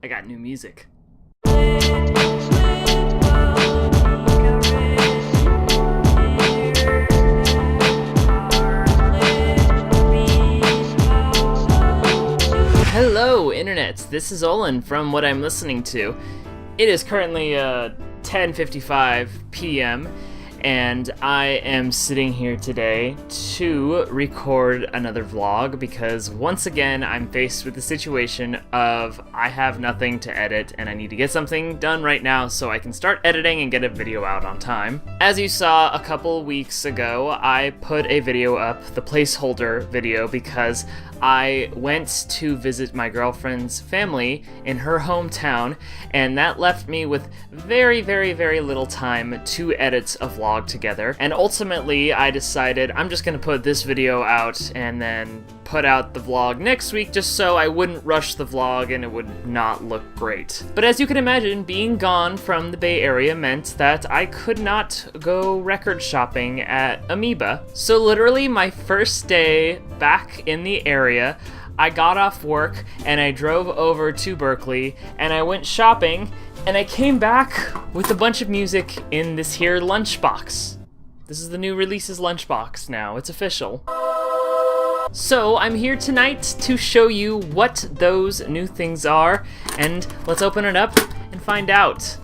I got new music. Hello, internets. This is Olin from What I'm Listening To. It is currently 10:55 p.m. and I am sitting here today to record another vlog because once again I'm faced with the situation of I have nothing to edit and I need to get something done right now so I can start editing and get a video out on time. As you saw a couple weeks ago, I put a video up, the placeholder video, because I went to visit my girlfriend's family in her hometown, and that left me with very, very, very little time to edit a vlog together. And ultimately, I decided I'm just gonna put this video out and then put out the vlog next week just so I wouldn't rush the vlog and it would not look great. But as you can imagine, being gone from the Bay Area meant that I could not go record shopping at Amoeba. So literally my first day back in the area, I got off work and I drove over to Berkeley and I went shopping and I came back with a bunch of music in this here lunchbox. This is the new releases lunchbox now, it's official. So I'm here tonight to show you what those new things are, and let's open it up and find out.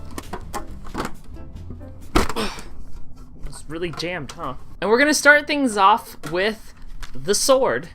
It's really jammed, huh? And we're gonna start things off with the Sword.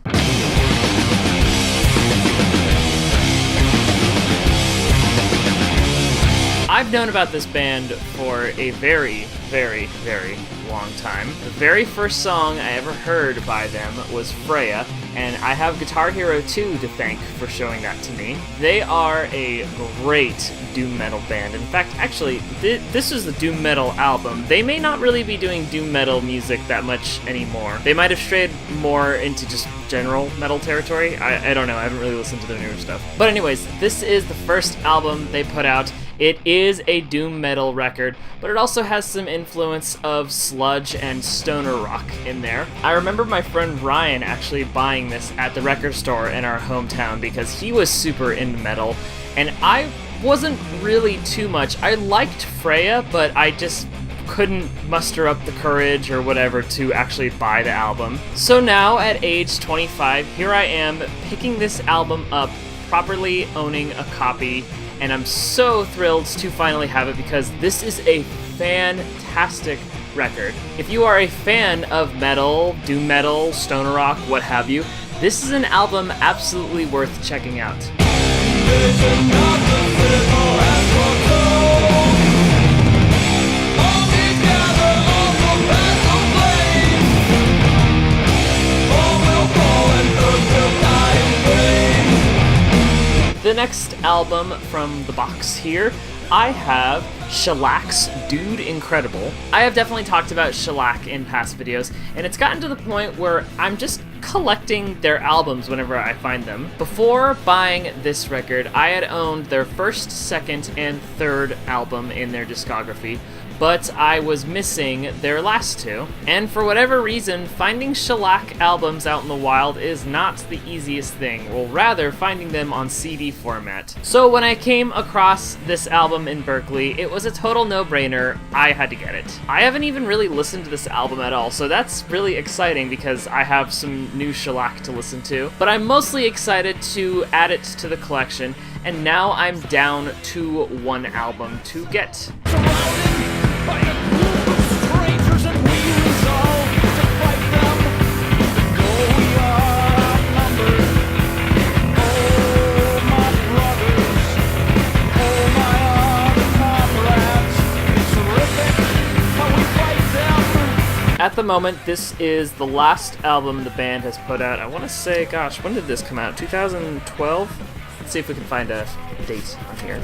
I've known about this band for a very, very, very long time. The very first song I ever heard by them was Freya, and I have Guitar Hero 2 to thank for showing that to me. They are a great doom metal band. In fact, actually, this is the doom metal album. They may not really be doing doom metal music that much anymore. They might have strayed more into just general metal territory. I don't know, I haven't really listened to their newer stuff. But anyways, this is the first album they put out. It is a doom metal record, but it also has some influence of sludge and stoner rock in there. I remember my friend Ryan actually buying this at the record store in our hometown because he was super into metal, and I wasn't really too much. I liked Freya, but I just couldn't muster up the courage or whatever to actually buy the album. So now, at age 25, here I am picking this album up, properly owning a copy, and I'm so thrilled to finally have it because this is a fantastic record. If you are a fan of metal, doom metal, stoner rock, what have you, this is an album absolutely worth checking out. The next album from the box here, I have Shellac's Dude Incredible. I have definitely talked about Shellac in past videos, and it's gotten to the point where I'm just collecting their albums whenever I find them. Before buying this record, I had owned their first, second, and third album in their discography, but I was missing their last two. And for whatever reason, finding Shellac albums out in the wild is not the easiest thing, or rather, finding them on CD format. So when I came across this album in Berkeley, it was a total no-brainer. I had to get it. I haven't even really listened to this album at all, so that's really exciting because I have some new Shellac to listen to. But I'm mostly excited to add it to the collection, and now I'm down to one album to get. By a group of strangers, and we resolve to fight them. Though we are outnumbered, oh my brothers, oh my other comrades, it's terrific how we fight them. At the moment, this is the last album the band has put out. I want to say, gosh, when did this come out? 2012? Let's see if we can find a date on here.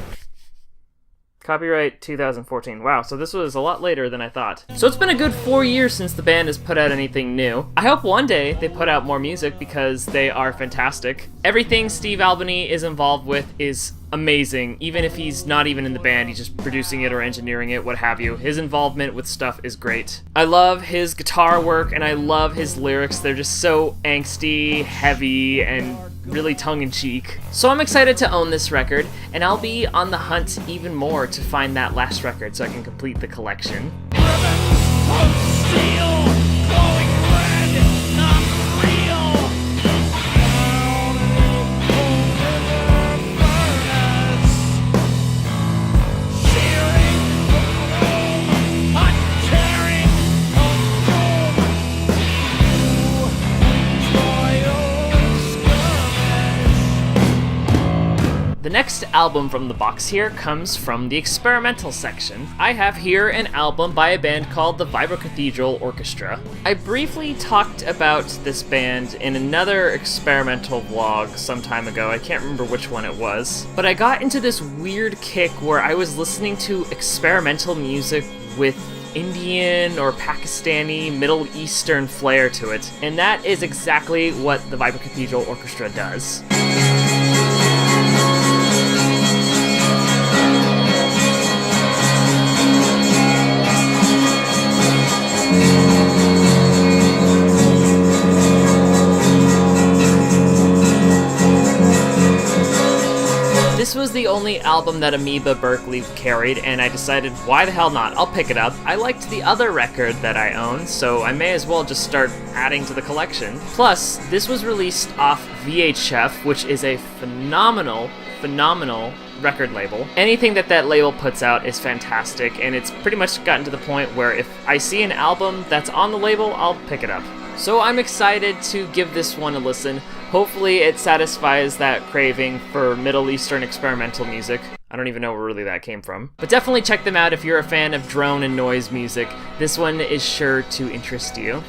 Copyright 2014. Wow, so this was a lot later than I thought. So it's been a good 4 years since the band has put out anything new. I hope one day they put out more music because they are fantastic. Everything Steve Albini is involved with is amazing. Even if he's not even in the band, he's just producing it or engineering it, what have you. His involvement with stuff is great. I love his guitar work and I love his lyrics. They're just so angsty, heavy, and really tongue-in-cheek. So I'm excited to own this record, and I'll be on the hunt even more to find that last record so I can complete the collection. The next album from the box here comes from the experimental section. I have here an album by a band called the Vibracathedral Orchestra. I briefly talked about this band in another experimental vlog some time ago. I can't remember which one it was. But I got into this weird kick where I was listening to experimental music with Indian or Pakistani Middle Eastern flair to it. And that is exactly what the Vibracathedral Orchestra does. This was the only album that Amoeba Berkeley carried, and I decided, why the hell not? I'll pick it up. I liked the other record that I owned, so I may as well just start adding to the collection. Plus, this was released off VHF, which is a phenomenal record label. Anything that label puts out is fantastic, and it's pretty much gotten to the point where if I see an album that's on the label, I'll pick it up. So I'm excited to give this one a listen. Hopefully it satisfies that craving for Middle Eastern experimental music. I don't even know where really that came from. But definitely check them out if you're a fan of drone and noise music. This one is sure to interest you.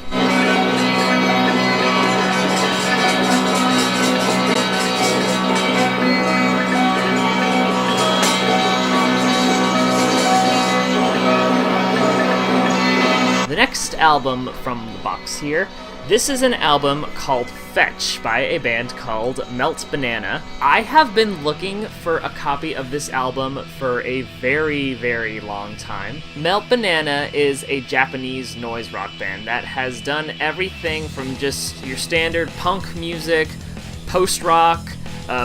The next album from the box here, this is an album called Fetch by a band called Melt Banana. I have been looking for a copy of this album for a very long time. Melt Banana is a Japanese noise rock band that has done everything from just your standard punk music, post-rock,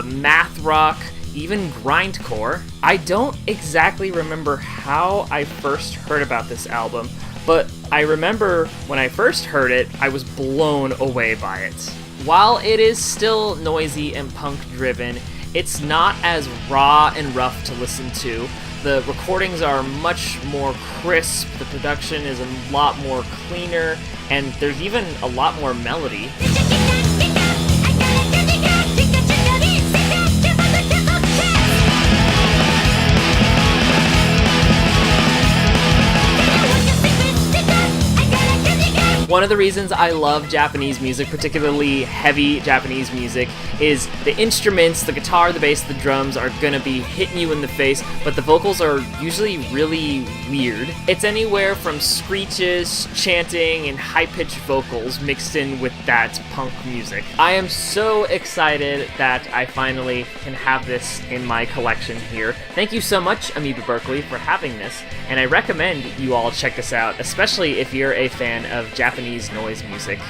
math rock, even grindcore. I don't exactly remember how I first heard about this album, but I remember when I first heard it, I was blown away by it. While it is still noisy and punk-driven, it's not as raw and rough to listen to. The recordings are much more crisp, the production is a lot more cleaner, and there's even a lot more melody. One of the reasons I love Japanese music, particularly heavy Japanese music, is the instruments, the guitar, the bass, the drums are gonna be hitting you in the face, but the vocals are usually really weird. It's anywhere from screeches, chanting, and high-pitched vocals mixed in with that punk music. I am so excited that I finally can have this in my collection here. Thank you so much, Amoeba Berkeley, for having this, and I recommend you all check this out, especially if you're a fan of Japanese noise music.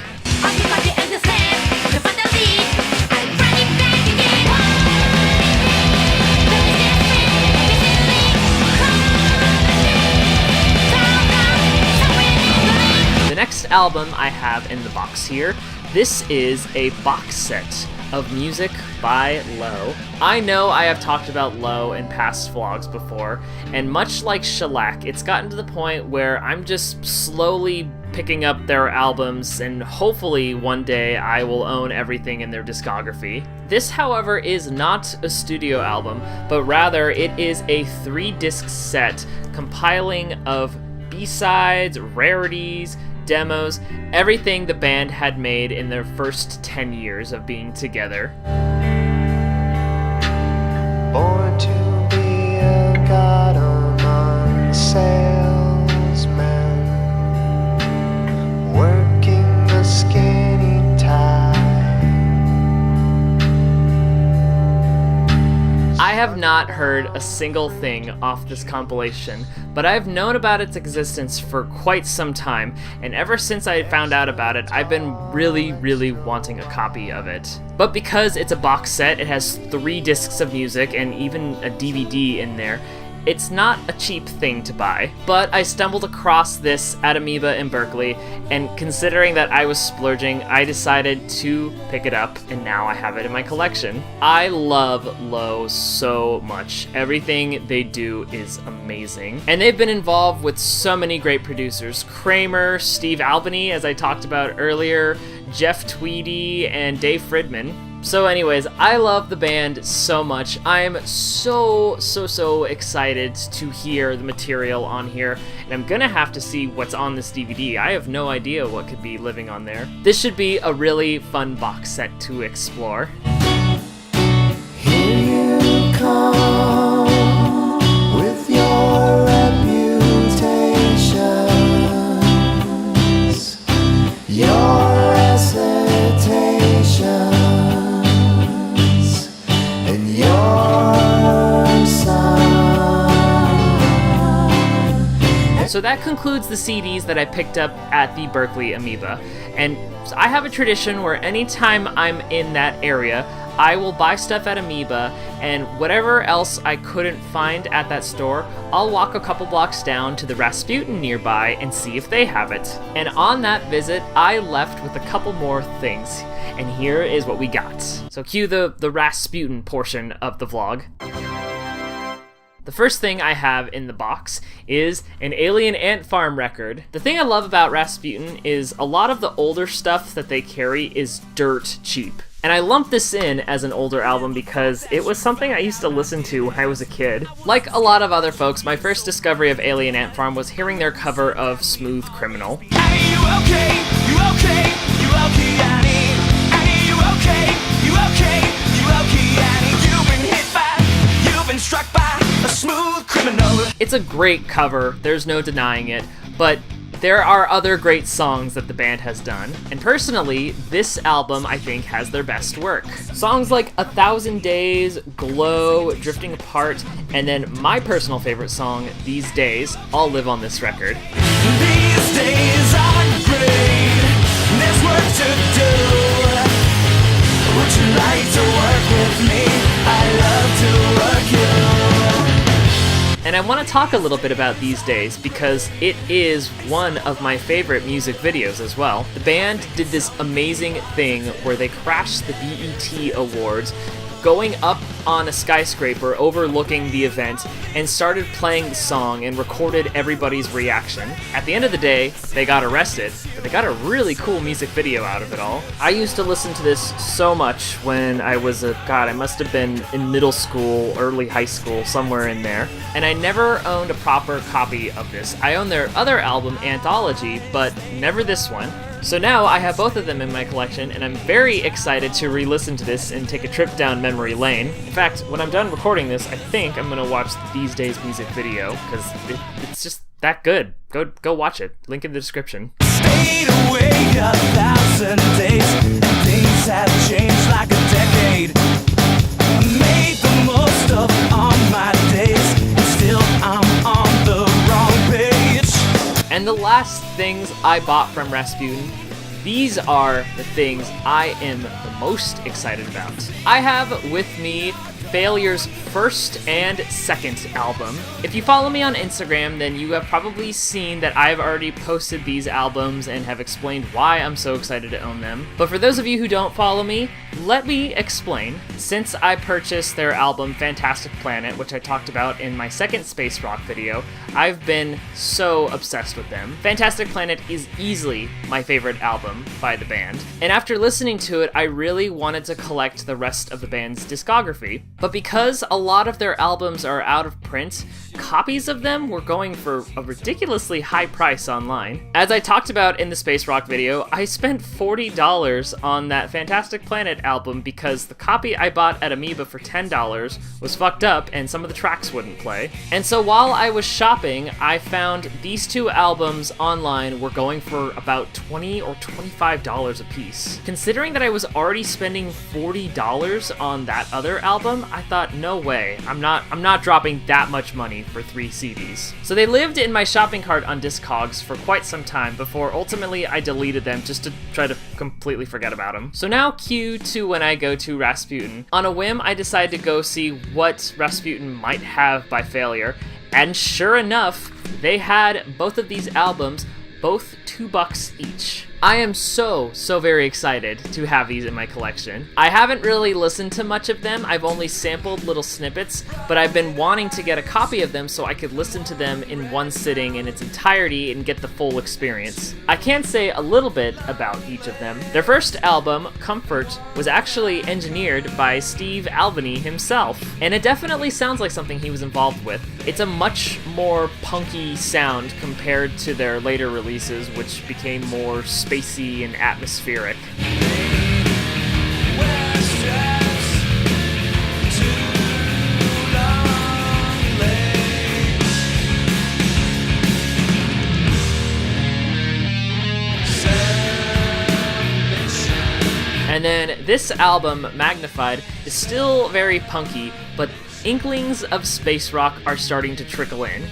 The next album I have in the box here, this is a box set of music by Low. I know I have talked about Low in past vlogs before, and much like Shellac, it's gotten to the point where I'm just slowly picking up their albums, and hopefully one day I will own everything in their discography. This, however, is not a studio album, but rather it is a 3-disc set compiling of B-sides, rarities, demos, everything the band had made in their first 10 years of being together. Born to be a god among salesmen, working the skinny tie. I have not heard a single thing off this compilation, but I've known about its existence for quite some time, and ever since I found out about it, I've been really wanting a copy of it. But because it's a box set, it has 3 discs of music and even a DVD in there, it's not a cheap thing to buy. But I stumbled across this at Amoeba in Berkeley, and considering that I was splurging, I decided to pick it up, and now I have it in my collection. I love Low so much. Everything they do is amazing. And they've been involved with so many great producers. Kramer, Steve Albany, as I talked about earlier, Jeff Tweedy, and Dave Fridman. So anyways, I love the band so much. I'm so excited to hear the material on here, and I'm gonna have to see what's on this DVD. I have no idea what could be living on there. This should be a really fun box set to explore. Here you come with your reputations, your recitations, and your song. So that concludes the CDs that I picked up at the Berkeley Amoeba. And I have a tradition where anytime I'm in that area, I will buy stuff at Amoeba, and whatever else I couldn't find at that store, I'll walk a couple blocks down to the Rasputin nearby and see if they have it. And on that visit, I left with a couple more things, and here is what we got. So cue the Rasputin portion of the vlog. The first thing I have in the box is an Alien Ant Farm record. The thing I love about Rasputin is a lot of the older stuff that they carry is dirt cheap. And I lumped this in as an older album because it was something I used to listen to when I was a kid. Like a lot of other folks, my first discovery of Alien Ant Farm was hearing their cover of Smooth Criminal. Annie, you okay? You okay? You okay, Annie? Annie, you okay? You okay? You okay, Annie? You've been hit by, you've been struck by a smooth criminal. It's a great cover, there's no denying it, but there are other great songs that the band has done, and personally, this album I think has their best work. Songs like 1,000 Days, Glow, Drifting Apart, and then my personal favorite song, These Days, all live on this record. These days are great. There's work to do. Would you like to work with me? I love to work you. And I want to talk a little bit about These Days because it is one of my favorite music videos as well. The band did this amazing thing where they crashed the BET Awards, going up on a skyscraper overlooking the event, and started playing the song and recorded everybody's reaction. At the end of the day, they got arrested, but they got a really cool music video out of it all. I used to listen to this so much when I was I must have been in middle school, early high school, somewhere in there. And I never owned a proper copy of this. I owned their other album, Anthology, but never this one. So now I have both of them in my collection, and I'm very excited to re-listen to this and take a trip down memory lane. In fact, when I'm done recording this, I think I'm gonna watch the These Days music video, because it's just that good. Go watch it. Link in the description. Stayed away 1,000 days, and things have changed like a decade. Made the most of all my days, and still I'm on the wrong page. And the last things I bought from Rasputin, these are the things I am the most excited about. I have with me Failure's first and second album. If you follow me on Instagram, then you have probably seen that I've already posted these albums and have explained why I'm so excited to own them. But for those of you who don't follow me, let me explain. Since I purchased their album Fantastic Planet, which I talked about in my second space rock video, I've been so obsessed with them. Fantastic Planet is easily my favorite album by the band. And after listening to it, I really wanted to collect the rest of the band's discography. But because a lot of their albums are out of print, copies of them were going for a ridiculously high price online. As I talked about in the Space Rock video, I spent $40 on that Fantastic Planet album because the copy I bought at Amoeba for $10 was fucked up and some of the tracks wouldn't play. And so while I was shopping, I found these two albums online were going for about $20 or $25 a piece. Considering that I was already spending $40 on that other album, I thought, no way, I'm not dropping that much money for 3 CDs. So they lived in my shopping cart on Discogs for quite some time before ultimately I deleted them just to try to completely forget about them. So now cue to when I go to Rasputin. On a whim, I decided to go see what Rasputin might have by failure, and sure enough, they had both of these albums, both $2 each. I am so very excited to have these in my collection. I haven't really listened to much of them, I've only sampled little snippets, but I've been wanting to get a copy of them so I could listen to them in one sitting in its entirety and get the full experience. I can say a little bit about each of them. Their first album, Comfort, was actually engineered by Steve Albini himself, and it definitely sounds like something he was involved with. It's a much more punky sound compared to their later releases, which became more spacey and atmospheric. And then this album, Magnified, is still very punky, but inklings of space rock are starting to trickle in.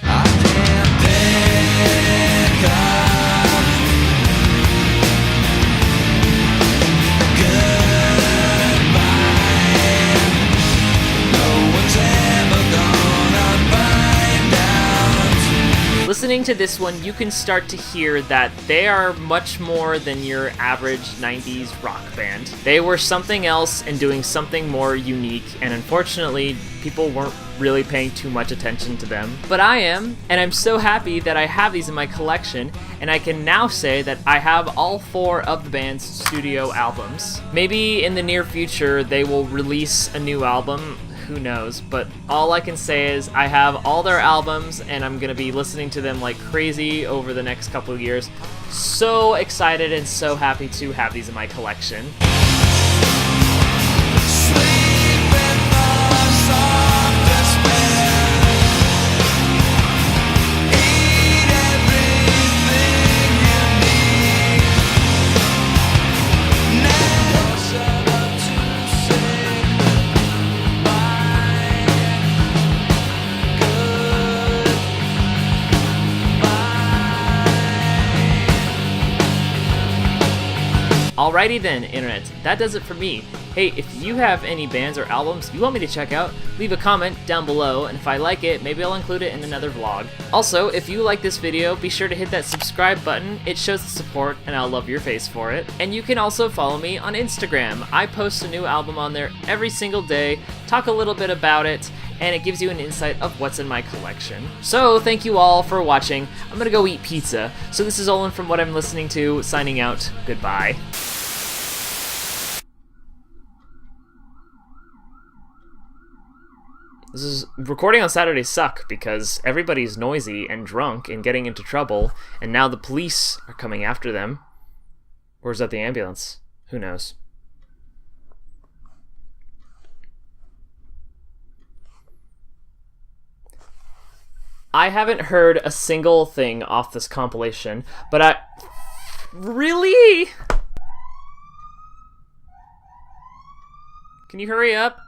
Listening to this one, you can start to hear that they are much more than your average 90s rock band. They were something else and doing something more unique, and unfortunately, people weren't really paying too much attention to them. But I am, and I'm so happy that I have these in my collection, and I can now say that I have all 4 of the band's studio albums. Maybe in the near future, they will release a new album. Who knows, but all I can say is I have all their albums and I'm gonna be listening to them like crazy over the next couple of years. So excited and so happy to have these in my collection. Alrighty then, Internet, that does it for me. Hey, if you have any bands or albums you want me to check out, leave a comment down below, and if I like it, maybe I'll include it in another vlog. Also, if you like this video, be sure to hit that subscribe button. It shows the support, and I'll love your face for it. And you can also follow me on Instagram. I post a new album on there every single day, talk a little bit about it, and it gives you an insight of what's in my collection. So, thank you all for watching. I'm gonna go eat pizza. So this is Olin from What I'm Listening To, signing out. Goodbye. Recording on Saturdays suck because everybody's noisy and drunk and getting into trouble, and now the police are coming after them. Or is that the ambulance? Who knows? I haven't heard a single thing off this compilation, but Really? Can you hurry up?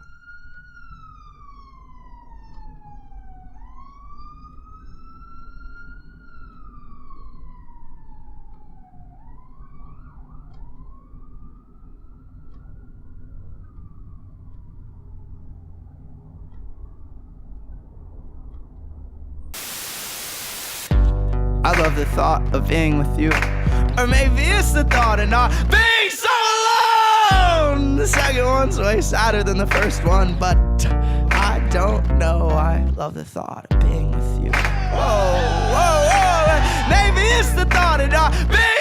I love the thought of being with you. Or maybe it's the thought of not being so alone. The second one's way sadder than the first one, but I don't know. I love the thought of being with you. Whoa, whoa, whoa. Maybe it's the thought of not being